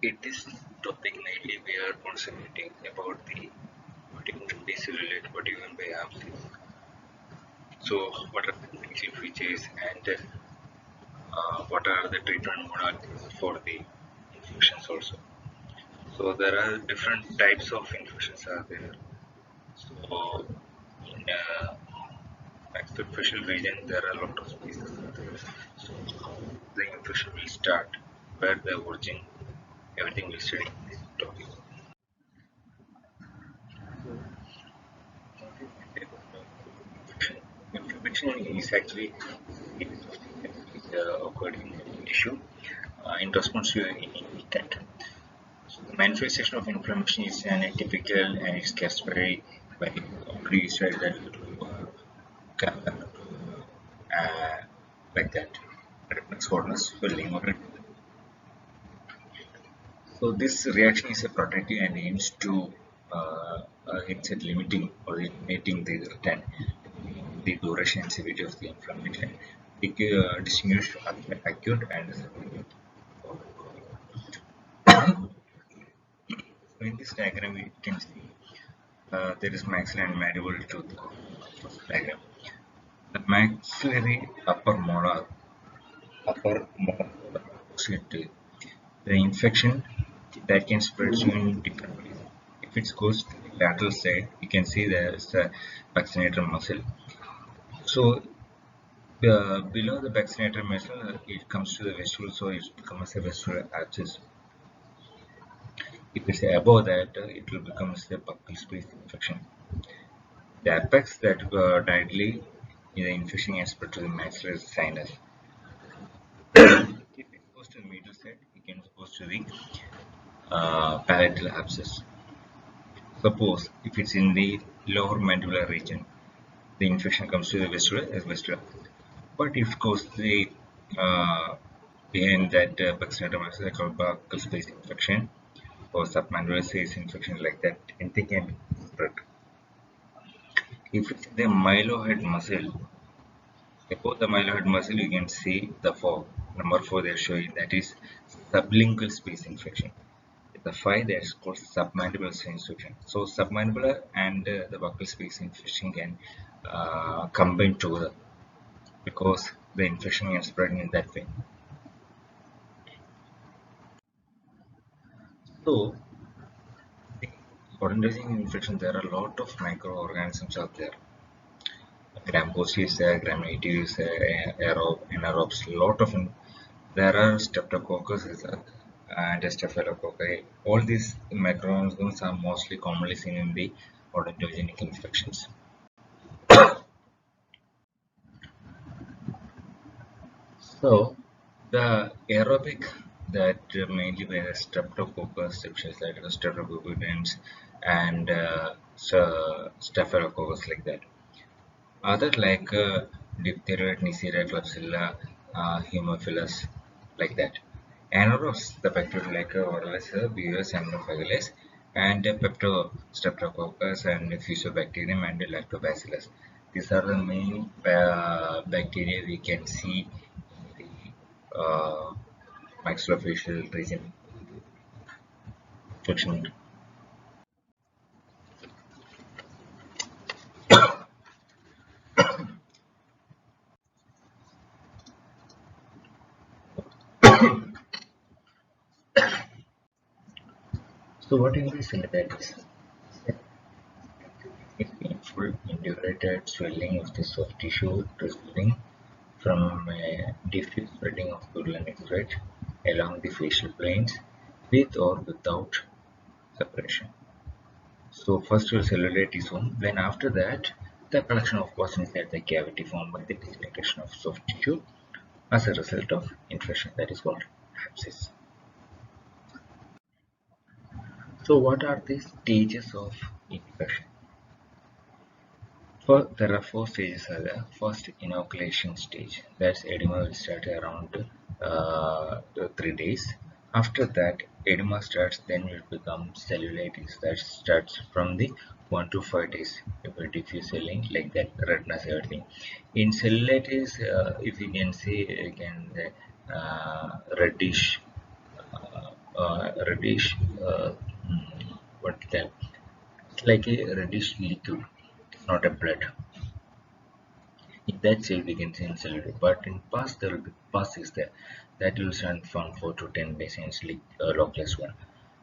In this topic, mainly we are concentrating about the what even is related, what even by abscess. So, what are the clinical features and what are the treatment modalities for the infections also. So, there are different types of infections are there. So, in maxillofacial region, there are a lot of species are there. So, how the infection will start, where the origin, everything will study in this topic. Inflammation is actually occurred in the tissue in response to any intent. So the manifestation of inflammation is an atypical and it's classified by already said that like that redness, hotness, swelling, or so this reaction is a protective and aims to aims at limiting or eliminating the return, the duration and severity of the inflammation, distinguished acute and so in this diagram we can see there is maxillary and mandible tooth diagram. The maxillary upper molar opposite the infection that can spread in different ways. If it goes to the lateral side, you can see there is a vaccinator muscle. So below the vaccinator muscle, it comes to the vestibule, so it becomes a vestibular abscess. If it's above that, it will become a buccal space infection. The apex that directly in the infection is spread to the maxillary sinus. If it goes to the middle side, it can go to the palatal abscess. Suppose if it's in the lower mandibular region, the infection comes to the vestibular. But if it goes to the behind that vaccinator muscle, like buccal space infection or submandibular space infection, like that, anything can be spread. If it's the mylohyoid muscle, above the mylohyoid muscle, you can see the number 4 they're showing, that is sublingual space infection. The 5 that's called submandibular space infection. So submandibular and the buccal space infection can combine together because the infection is spreading in that way. So the odontogenic infection, there are a lot of microorganisms out there. Gram positive, gram negative, anaerobes, lot of there are streptococcus and staphylococci. All these microorganisms are mostly commonly seen in the odontogenic infections. So the aerobic that mainly by the streptococcus, streptococcus and staphylococcus like that. Other like diphtheria, Neisseria, Klebsiella, Haemophilus, like that. Anaerobes, the bacteria like Orales, Vius, Aminophagales, and Streptococcus and Fusobacterium and Lactobacillus. These are the main bacteria we can see in the maxillofacial region infection. So what is syllabus? It's painful, indurated swelling of the soft tissue resulting from a diffuse spreading of purulent thread along the facial planes with or without separation. So first will cellulite is formed, then after that the collection of pus inside the cavity formed by the disintegration of soft tissue as a result of infection, that is called abscess. So what are the stages of infection? There are 4 stages are there. First, inoculation stage. That's edema will start around 3 days. After that, edema starts, then will become cellulitis. That starts from the 1 to 5 days. It will diffuse swelling like that, redness, everything. In cellulitis, if you can see, you can reddish reddish, what can, it's like a reddish liquid. It's not a blood. In that cell we can see in cell, but in pus there will be pus is there. That will stand from 4 to 10 days in localized one.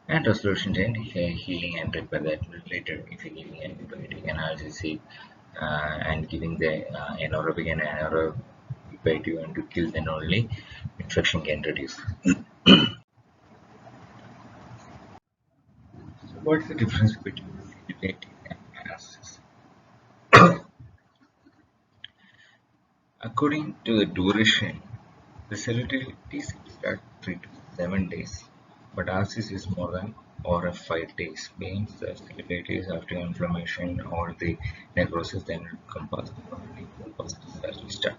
And resolution and healing and repair, that later if you're giving antibiotic analgesic and giving the anaerobic and anaerobic and to kill, then only infection can reduce. So what's the difference between sedative and analgesic? According to the duration, the sedative is start 3 to 7 days, but ALVEOLAR is more than or 5 days. Means the sedative is after inflammation or the necrosis, then it comes as we start.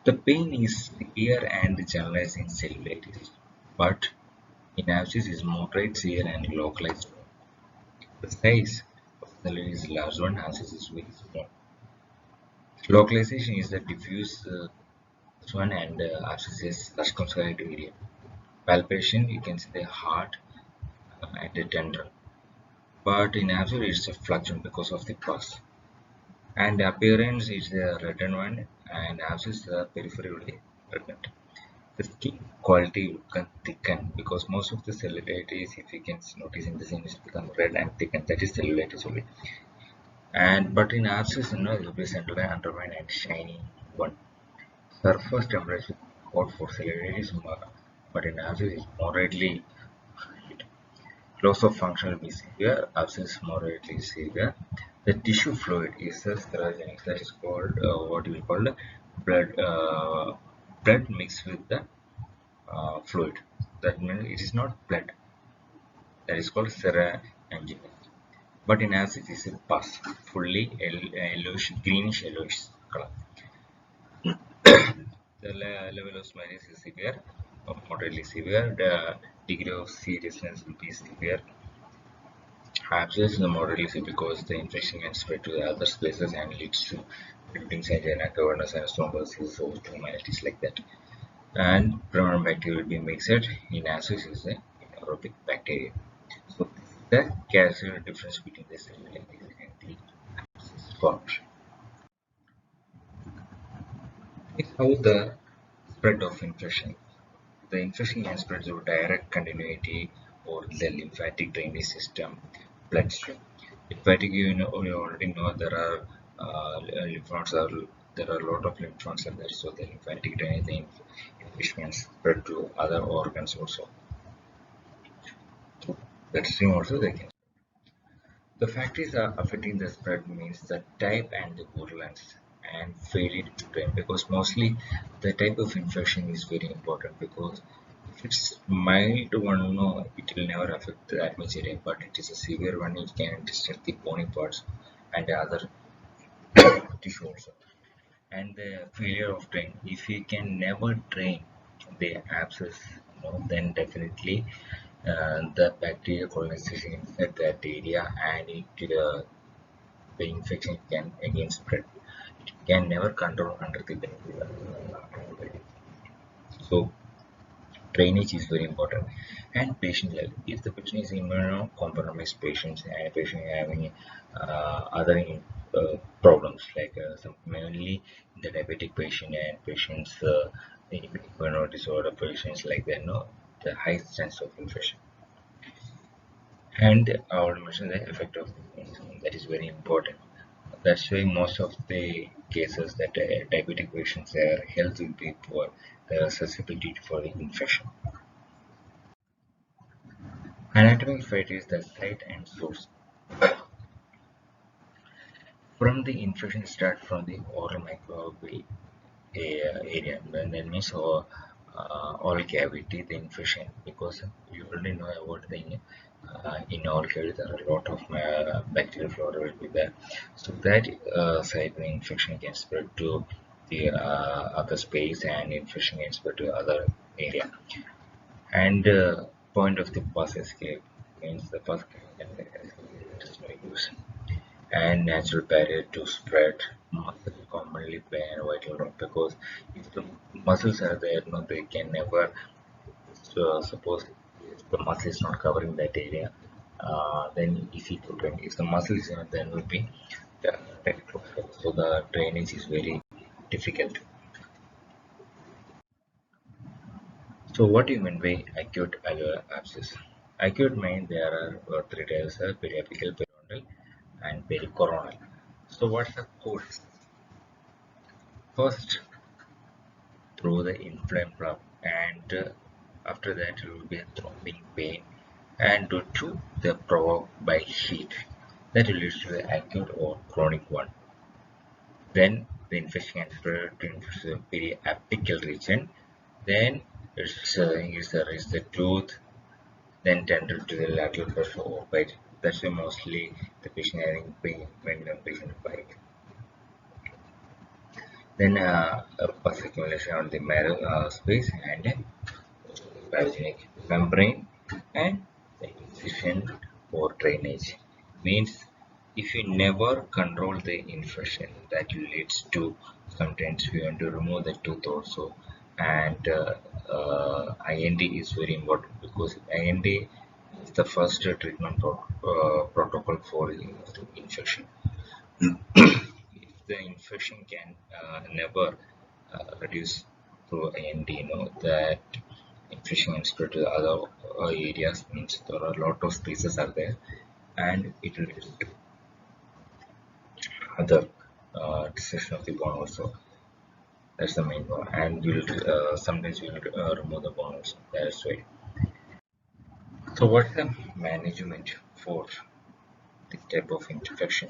The pain is severe and generalized in cellulitis, but in ALVEOLAR is moderate, severe, and localized. The size of the cell is large one, ALVEOLAR is very small. Localization is the diffuse one, and abscesses circumscribed area. Palpation, you can see the heart and the tendon. But in absolute, it's a fluctuation because of the pus. And the appearance is the reddened one, and abscess peripherally reddened. The skin quality can thicken because most of the cellulitis, if you can notice in the skin, is become red and thickened. That is cellulitis only. And but in abscess, it will be central and undermined and shiny one. Surface temperature hot for cellulitis, but in abscess is moderately heat. Loss of function will be severe, abscess moderately severe. The tissue fluid is a sterogenic, that is called what we call the blood mixed with the fluid. That means it is not blood. That is called seroangina. But in abscess, it is a pus, fully yellowish, greenish yellowish color. The level of smell is severe, or moderately severe. The degree of seriousness will be severe. Abscess is moderately severe because the infection can spread to the other places and leads to bleeding, angina, cavernous, and thrombosis, or myelitis like that. And predominant bacteria will be mixed. In abscess is the anaerobic bacteria. So this is the characteristic difference between the cellulitis and the abscess formation. Is how the spread of infection. The infection can spread through direct continuity or the lymphatic drainage system, bloodstream. Lymphatic, you already know there are lymph nodes are there are a lot of lymph nodes are there, so the lymphatic drainage, the infection can spread to other organs also. So bloodstream also they can. The factors are affecting the spread means the type and the virulence and failure to drain, because mostly the type of infection is very important, because if it's mild one, no, it will never affect that much area, but it is a severe one, it can disturb the bony parts and the other tissue also. And the failure of drain, if you can never drain the abscess, then definitely the bacterial colonization inside that area, and the infection can again spread. It can never control under the bacterial. So drainage is very important. And patient health, if the patient is immunocompromised patients and a patient having other problems like some mainly the diabetic patient and patients disorder patients like that, no, the high chance of infection. And I will mention the effect of insulin, that is very important. That's why most of the cases that diabetic patients, their health will be poor, their susceptibility for the infection. Anatomic fate is the site and source. From the infection start from the oral microbial area, then that means oral cavity, the infection, because you already know about the in oral cavity there are a lot of bacterial flora will be there. So that site the infection can spread to the other space, and infection can spread to other area. And point of the pus escape means the pus can escape, it is no use. And natural barrier to spread, muscle commonly play a vital role, because if the muscles are there, no, they can never suppose the muscle is not covering that area, then easy to drain. If the muscle is not, then will be tight closure. So the drainage is very difficult. So what do you mean by acute alveolar abscess? Acute means there are three types: periapical, periodontal, and pericoronal. So what's the cause? First, through the inflamed plug, and after that it will be a throbbing pain, and due to the provoked by heat, that will lead to the acute or chronic one. Then the infection can spread to the periapical region. Then it's the tooth, then tender to the lateral pressure or bite. That's why mostly the patient having pain when the patient bite. Then a pus accumulation on the marrow space and pathogenic membrane, and the incision or drainage means if you never control the infection, that leads to sometimes we want to remove the tooth also. And IND is very important because IND is the first treatment protocol for the infection. If the infection can never reduce through IND, that infection can spread to the other areas, means there are a lot of spaces are there, and it will lead to other dissection of the bone also. That's the main one, and we'll sometimes we will remove the bone also. That's why. So what's the management for this type of infection?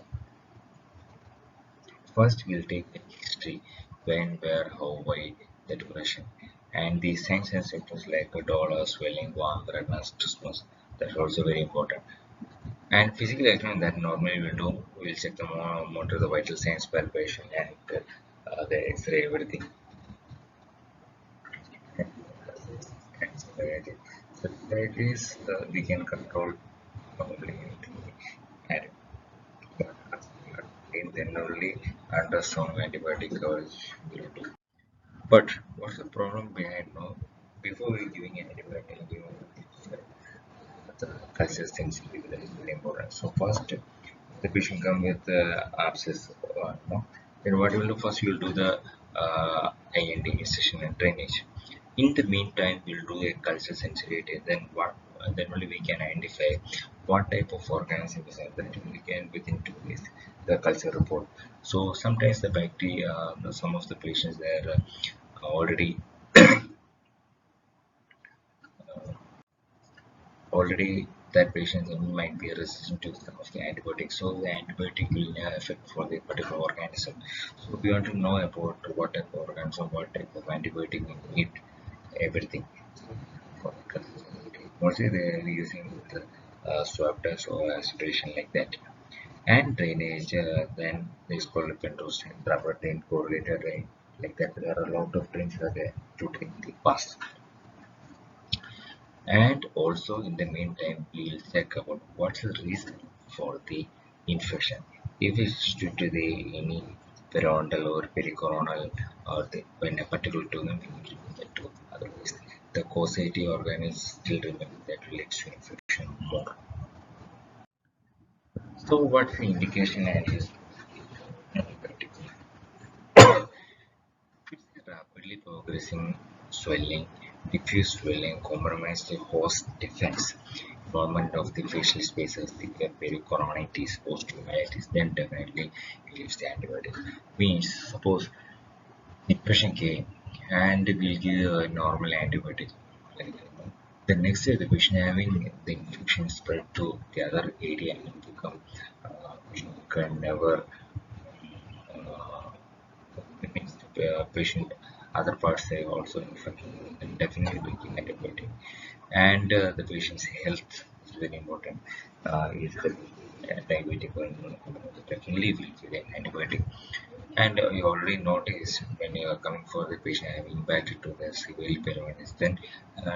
First, we'll take the history: when, where, how, why, the duration, and the signs and symptoms like dollar, swelling, warmth, redness, trismus. That's also very important. And physical exam that normally we'll do, we'll check the monitor the vital signs, palpation, and the X-ray, everything. So that is we can control normally, and then only under strong antibiotic coverage will do. But what's the problem behind no? Before we giving an antibiotic, the culture sensitivity, that is very important. So first, the patient come with abscess, no? Then what you will do first? You will do the IND incision and drainage. In the meantime, we'll do a culture sensitivity. Then what? Then only we can identify what type of organism is there. That we can within 2 days the culture report. So sometimes the bacteria, some of the patients they are already already that patient might be resistant to some of the antibiotics, so the antibiotic will have effect for the particular organism. So we want to know about what type of organism, what type of antibiotic we need, everything. Mostly they are using the swab test or aspiration like that. And drainage, then this called Penrose drain, rubber drain, correlated drain, like that. There are a lot of drains are there to drain the pus. And also in the meantime we will check about what's the reason for the infection. If it's due to the any periodontal or pericoronal, or the, when a particular tooth, we will remove the tooth. Otherwise the causative organ is still remaining, that leads to infection more. So what's the indication and use of antibiotics? It's a rapidly progressing swelling, diffuse swelling, compromise the host defense, involvement of the facial spaces, the pericoronitis, osteomyelitis, then definitely he leaves the antibiotic. Means suppose depression came and we'll give a normal antibiotic. The next day the patient having the infection spread to the other area and become can never means patient other parts they also infected, and definitely we give antibiotic. And the patient's health is very important. Is the diabetic or definitely will give an antibiotic. And you already noticed when you are coming for the patient having back to the severe pneumonia, then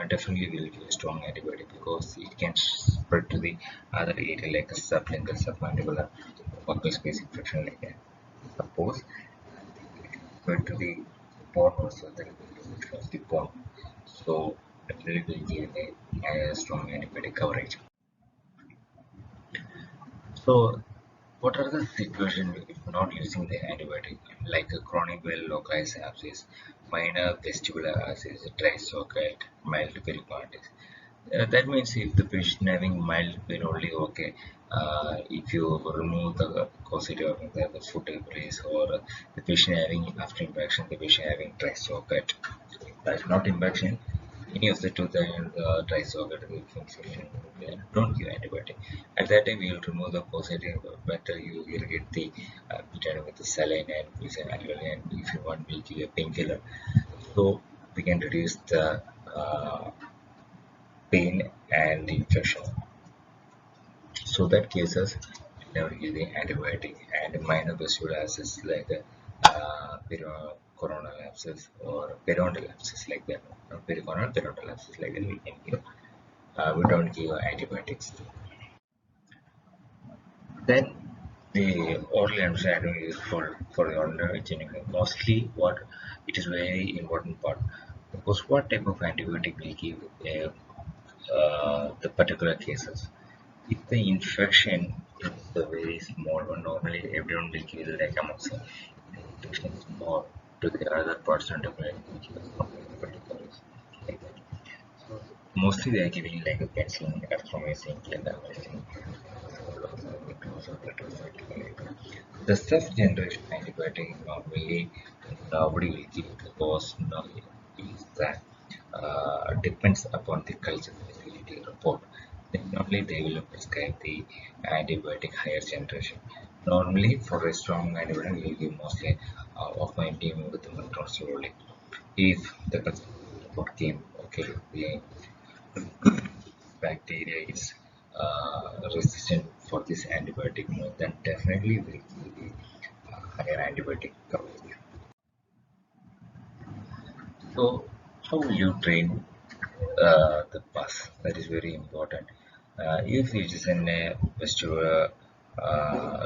definitely we will give a strong antibiotic because it can spread to the other area like a sublingual, submandibular, buccal space infection like that. Suppose but to the bone also, the infection of the bone. So definitely will give a strong antibiotic coverage. So, what are the situations if not using the antibiotic, like a chronic well localized abscess, minor vestibular abscess, dry socket, mild pericarditis? That means if the patient having mild pain only okay. If you remove the causative of the foot abscess or the patient having after infection, the patient having dry socket, that's not infection. Any of the tooth and dry socket infection, don't give antibiotic. At that time, you will remove the causative. Better you irrigate the vitamin with the saline and use an alveoli, and if you want, we'll give a painkiller. So we can reduce the pain and infection. So that cases never using antibiotic and minor visual abscess like coronal abscess or periodontal abscess like that. Not pericoronal, periodontal abscess like that we can give. We don't give antibiotics. Then the oral understanding is for the odontogenic. Mostly what it is very important part because what type of antibiotic we give the particular cases. If the infection is a very small one, normally everyone will give like amoxicillin. If the infection is more to the other parts of the brain, which is not particular like that. So mostly they are giving like a penicillin, erythromycin, clindamycin, the first generation antibiotic normally nobody will give because is that depends upon the culture facility report. Then only they will prescribe the antibiotic higher generation. Normally for a strong antibiotic we will give mostly of my team with the metronidazole only. If the culture report came okay, the bacteria is resistant for this antibiotic more, then definitely we will give the higher antibiotic coverage. So, how will you train the bus? That is very important. If it is in a vestibular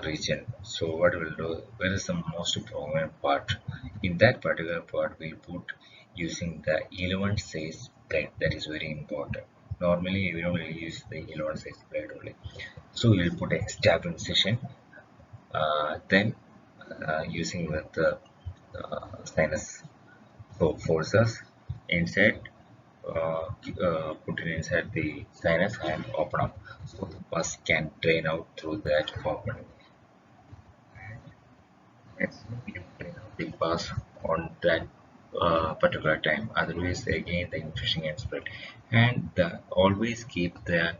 region, so what we'll do, where is the most prominent part? In that particular part, we'll put using the 11 size blade. That is very important. Normally, we don't really use the 11 size blade only. So we'll put a stab incision, then using with the sinus so forces inside, put it inside the sinus and open up. So the pus can drain out through that opening. It's you drain out the pus on that particular time. Otherwise, again the infection can spread. And always keep the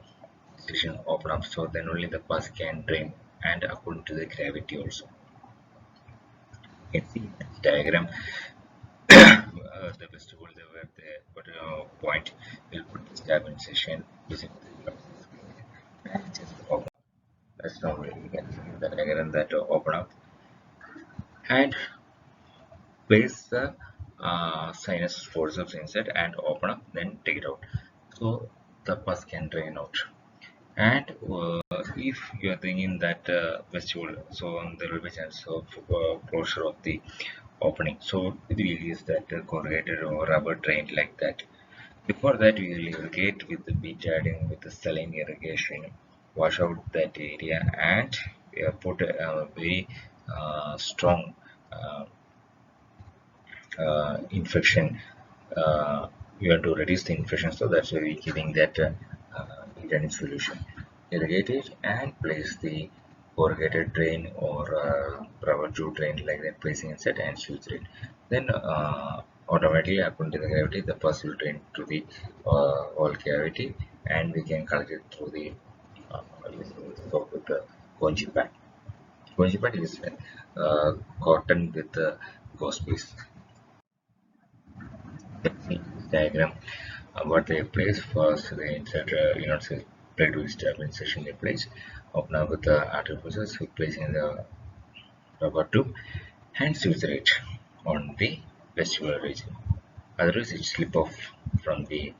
incision open up so then only the pus can drain and according to the gravity also. You can see in this diagram the vestibule there where the point will put the stab incision using the and just open. That's now you can see the diagram that open up and place the sinus forceps inside and open up, then take it out. So the pus can drain out. And if you are thinking that vestibule, so there will be chance of closure of the opening. So we will use that corrugated or rubber drain like that. Before that, we will irrigate with the betadine with the saline irrigation, wash out that area, and put a very strong uh, infection. You have to reduce the infection, so that's why we're giving that betadine solution. Irrigate it and place the corrugated drain or rubber tube drain like that, placing inside and suture it. Then automatically according to the gravity, the pus will drain to the wall cavity, and we can collect it through the using the soap with the conji pad. Conji pad is cotton with the gauze piece. Diagram what they place first the insert plate with stabilization they place open up with the artifices we place in the rubber tube and suture it on the vestibular region, otherwise it slip off from the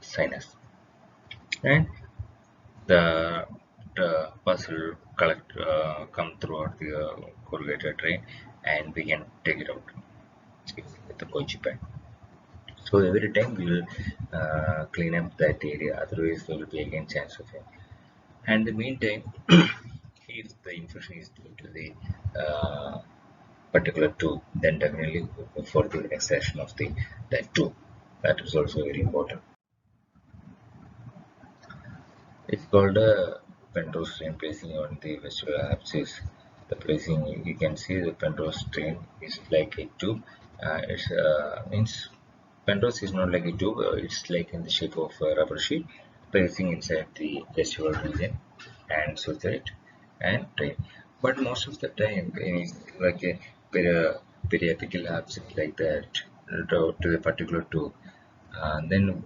sinus, and the pus will collect come throughout the corrugated drain and we can take it out with the koji pen. So every time we will clean up that area, otherwise there will be again chance of it. And the meantime, if the infection is due to the particular tube, then definitely go for the extraction of the that tube. That is also very important. It's called a Penrose strain placing on the vestibular abscess. The placing, you can see the Penrose strain is like a tube. It's means Penrose is not like a tube. It's like in the shape of a rubber sheet, placing inside the vestibular region and suture it and drain. But most of the time, it's like a periapical abscess like that to the particular tube. Then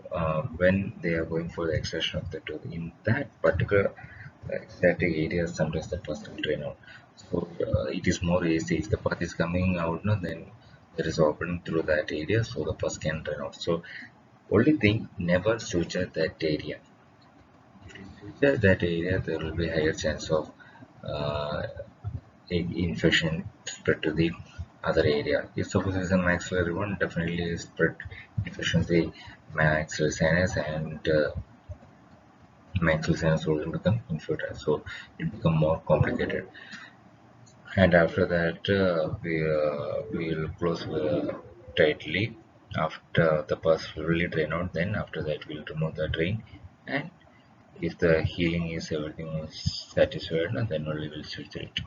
when they are going for the extraction of the tooth in that particular static area, sometimes the pus will drain out. So it is more easy if the pus is coming out, no, then there is opening through that area, so the pus can drain out. So only thing, never suture that area. If you suture that area, there will be higher chance of uh, infection spread to the other area. If suppose it's a maxillary one, definitely spread infection to the maxillary sinus, and maxillary sinus will become infected. So it become more complicated. And after that, we will close tightly. After the pus fully drain out, then after that we'll remove the drain, and if the healing is everything is satisfied, then only we'll suture it.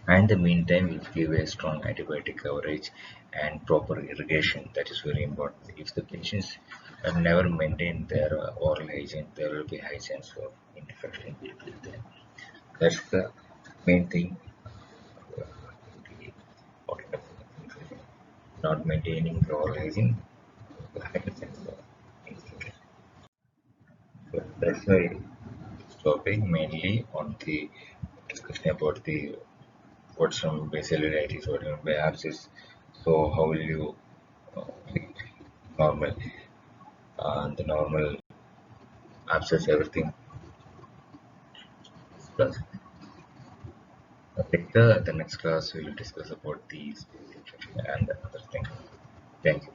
And the meantime we give a strong antibiotic coverage and proper irrigation. That is very important. If the patients have never maintained their oral hygiene, there will be high chance of infection with them. That's the main thing. The important of infection. Not maintaining the oral hygiene, the high chance of infection. So that's why this topic mainly on the discussion about the what's from basalitis, what by abscess. So how will you treat normal the normal abscess everything. Plus, I think the next class we will discuss about these infection and other things. Thank you.